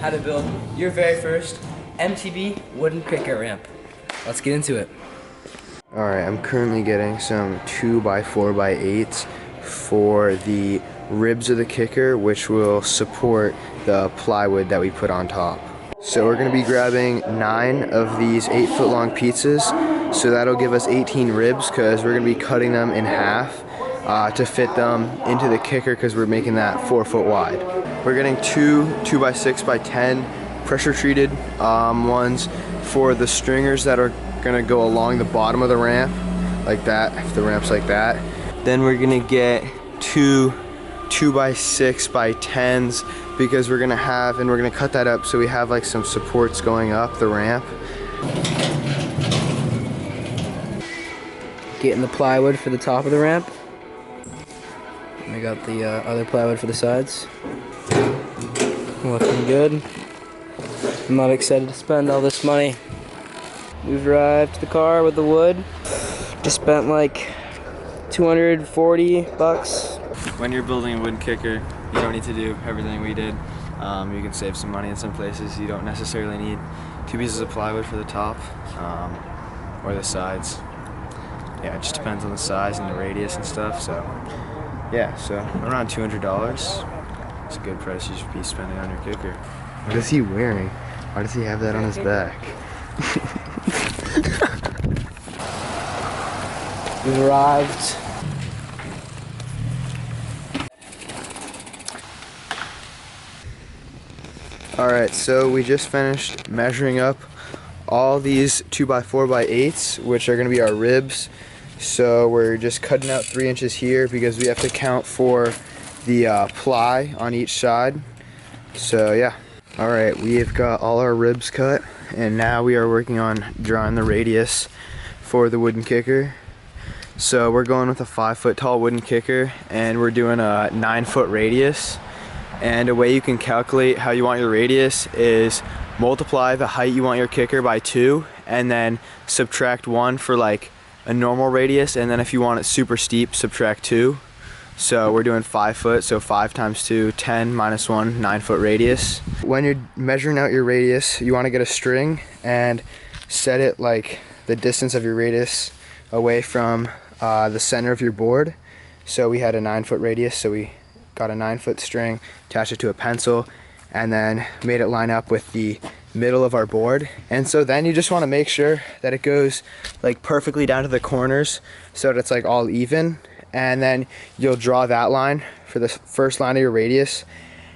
how to build your very first MTB wooden kicker ramp. Let's get into it. Alright, I'm currently getting some 2x4x8s for the ribs of the kicker, which will support the plywood that we put on top. So we're going to be grabbing 9 of these 8-foot long pizzas, so that'll give us 18 ribs because we're going to be cutting them in half to fit them into the kicker because we're making that 4 foot wide. We're getting 2 2x6x10 pressure treated ones for the stringers that are going to go along the bottom of the ramp, like that, if the ramp's like that. Then we're going to get 2 2x6x10s because we're gonna cut that up so we have like some supports going up the ramp. Getting the plywood for the top of the ramp. And we got the other plywood for the sides. Looking good. I'm not excited to spend all this money. We've arrived to the car with the wood. Just spent like 240 bucks. When you're building a wooden kicker, you don't need to do everything we did. You can save some money in some places. You don't necessarily need 2 pieces of plywood for the top or the sides. Yeah, it just depends on the size and the radius and stuff. So yeah, so around $200. It's a good price you should be spending on your kicker. What is he wearing? Why does he have that on his back? We've arrived. Alright, so we just finished measuring up all these 2x4x8s, which are going to be our ribs. So we're just cutting out 3 inches here because we have to count for the ply on each side. So yeah. Alright, we have got all our ribs cut, and now we are working on drawing the radius for the wooden kicker. So we're going with a 5-foot tall wooden kicker, and we're doing a 9-foot radius. And a way you can calculate how you want your radius is multiply the height you want your kicker by 2 and then subtract 1 for like a normal radius, and then if you want it super steep, subtract 2. So we're doing 5 foot, so 5 times 2, 10 minus 1, 9-foot radius. When you're measuring out your radius, you want to get a string and set it like the distance of your radius away from the center of your board. So we had a 9-foot radius, so we got a 9-foot string, attached it to a pencil, and then made it line up with the middle of our board. And so then you just want to make sure that it goes like perfectly down to the corners so that it's like all even. And then you'll draw that line for the first line of your radius.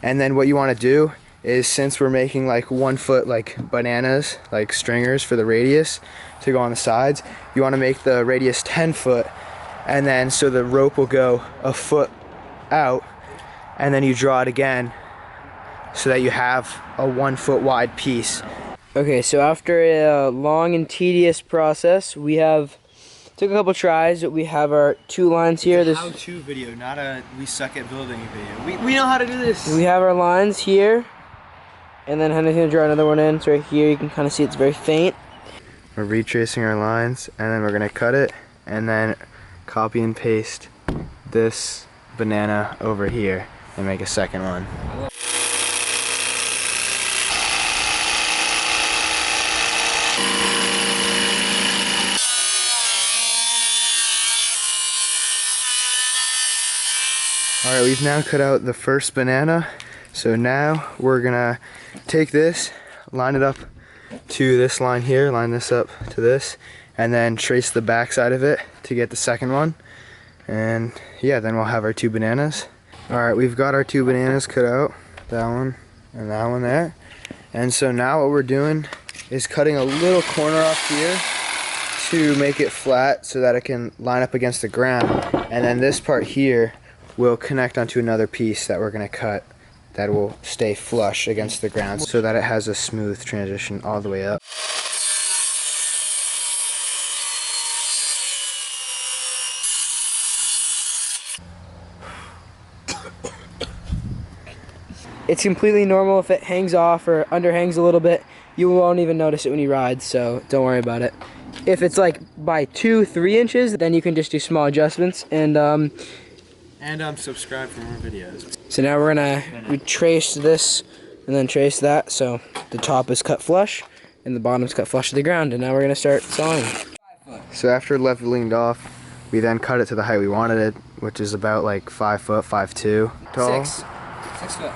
And then what you want to do is, since we're making like 1 foot like bananas, like stringers for the radius to go on the sides, you want to make the radius 10 foot. And then so the rope will go a foot out, and then you draw it again so that you have a 1 foot wide piece. Okay, so after a long and tedious process, we took a couple tries, but we have our 2 lines here. This how-to video, not a we suck at building video. We know how to do this. We have our lines here, and then Henry's gonna draw another one in. So right here, you can kind of see it's very faint. We're retracing our lines, and then we're gonna cut it, and then copy and paste this banana over here and make a second one. Alright, we've now cut out the first banana. So now we're gonna take this, line it up to this line here, line this up to this, and then trace the back side of it to get the second one. And yeah, then we'll have our 2 bananas. Alright, we've got our 2 bananas cut out, that one and that one there. And so now what we're doing is cutting a little corner off here to make it flat so that it can line up against the ground. And then this part here will connect onto another piece that we're going to cut that will stay flush against the ground so that it has a smooth transition all the way up. It's completely normal if it hangs off or underhangs a little bit. You won't even notice it when you ride, so don't worry about it. If it's like by 2-3 inches, then you can just do small adjustments and subscribe for more videos. So now we're gonna retrace this and then trace that so the top is cut flush and the bottom is cut flush to the ground. And now we're gonna start sawing. So after leveling it off, we then cut it to the height we wanted it, which is about like 5 foot, 5'2" tall. 6 foot.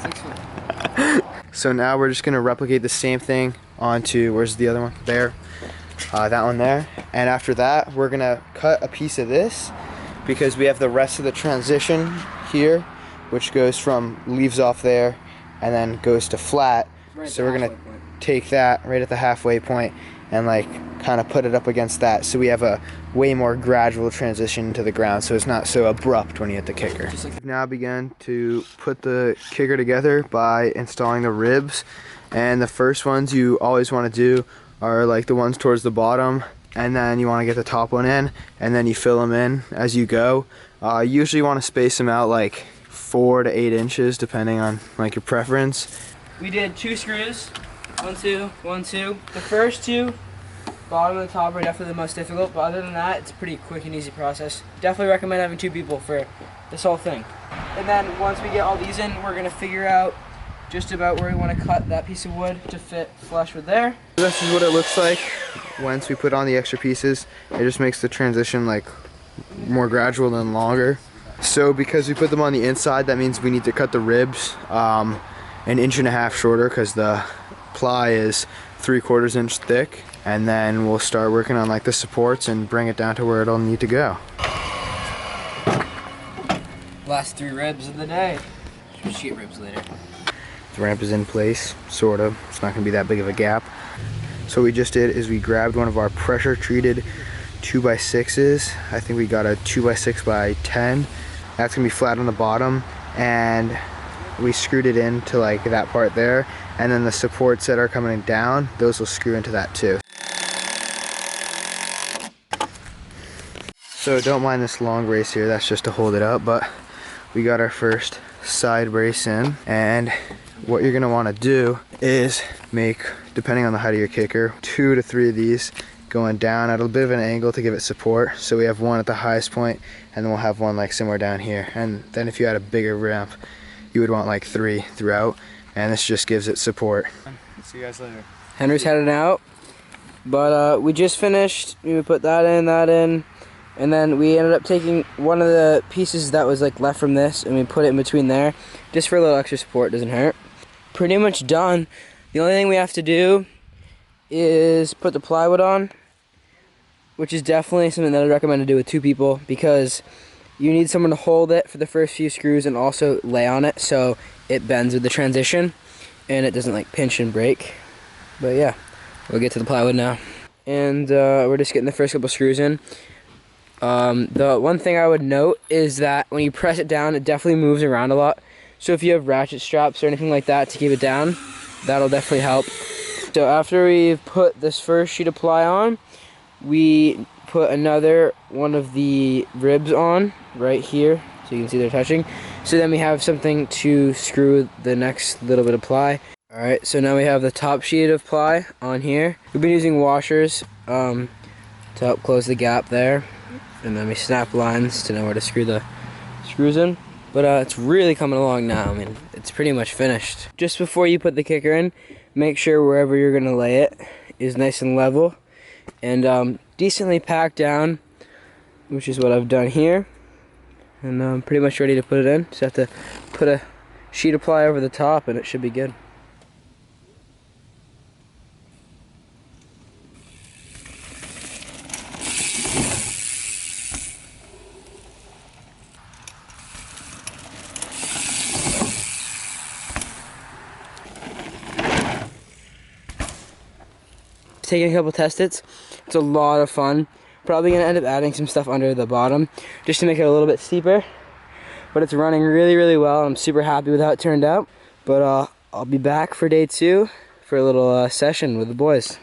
6 foot. So now we're just gonna replicate the same thing onto, where's the other one? There. That one there. And after that, we're gonna cut a piece of this because we have the rest of the transition here, which goes from leaves off there and then goes to flat. Right, so we're gonna take that right at the halfway point and like kind of put it up against that, so we have a way more gradual transition to the ground, so it's not so abrupt when you hit the kicker. We've now begun to put the kicker together by installing the ribs, and the first ones you always want to do are like the ones towards the bottom, and then you want to get the top one in, and then you fill them in as you go. You usually want to space them out like 4 to 8 inches depending on like your preference. We did 2 screws. 1, 2, 1, 2. The first 2, bottom and the top, are definitely the most difficult, but other than that, it's a pretty quick and easy process. Definitely recommend having 2 people for this whole thing. And then once we get all these in, we're gonna figure out just about where we want to cut that piece of wood to fit flush with there. This is what it looks like once we put on the extra pieces. It just makes the transition like more gradual than longer. So because we put them on the inside, that means we need to cut the ribs 1.5 inches shorter because the ply is 3/4 inch thick, and then we'll start working on like the supports and bring it down to where it'll need to go. Last 3 ribs of the day. Sheet ribs later. The ramp is in place, sort of. It's not gonna be that big of a gap. So what we just did is we grabbed one of our pressure treated 2x6s. I think we got a 2x6x10. That's gonna be flat on the bottom, and we screwed it into like that part there, and then the supports that are coming down, those will screw into that too. So don't mind this long brace here, that's just to hold it up, but we got our first side brace in, and what you're gonna wanna do is make, depending on the height of your kicker, 2 to 3 of these going down at a bit of an angle to give it support. So we have one at the highest point, and then we'll have one like somewhere down here. And then if you had a bigger ramp, you would want like 3 throughout, and this just gives it support. See you guys later. Henry's heading out, but we just finished. We put that in, and then we ended up taking one of the pieces that was like left from this, and we put it in between there, just for a little extra support. Doesn't hurt. Pretty much done. The only thing we have to do is put the plywood on, which is definitely something that I'd recommend to do with 2 people, because you need someone to hold it for the first few screws and also lay on it so it bends with the transition and it doesn't like pinch and break. But yeah, we'll get to the plywood now. And we're just getting the first couple screws in. The one thing I would note is that when you press it down, it definitely moves around a lot. So if you have ratchet straps or anything like that to keep it down, that'll definitely help. So after we've put this first sheet of ply on, we put another one of the ribs on right here, so you can see they're touching. So then we have something to screw the next little bit of ply. Alright, so now we have the top sheet of ply on here. We've been using washers to help close the gap there, and then we snap lines to know where to screw the screws in. But it's really coming along now. I mean, it's pretty much finished. Just before you put the kicker in, make sure wherever you're gonna lay it is nice and level and decently packed down, which is what I've done here. And I'm pretty much ready to put it in. Just have to put a sheet of ply over the top and it should be good. Taking a couple test hits. It's a lot of fun. Probably gonna end up adding some stuff under the bottom just to make it a little bit steeper. But it's running really well. I'm super happy with how it turned out. But I'll be back for day 2 for a little session with the boys.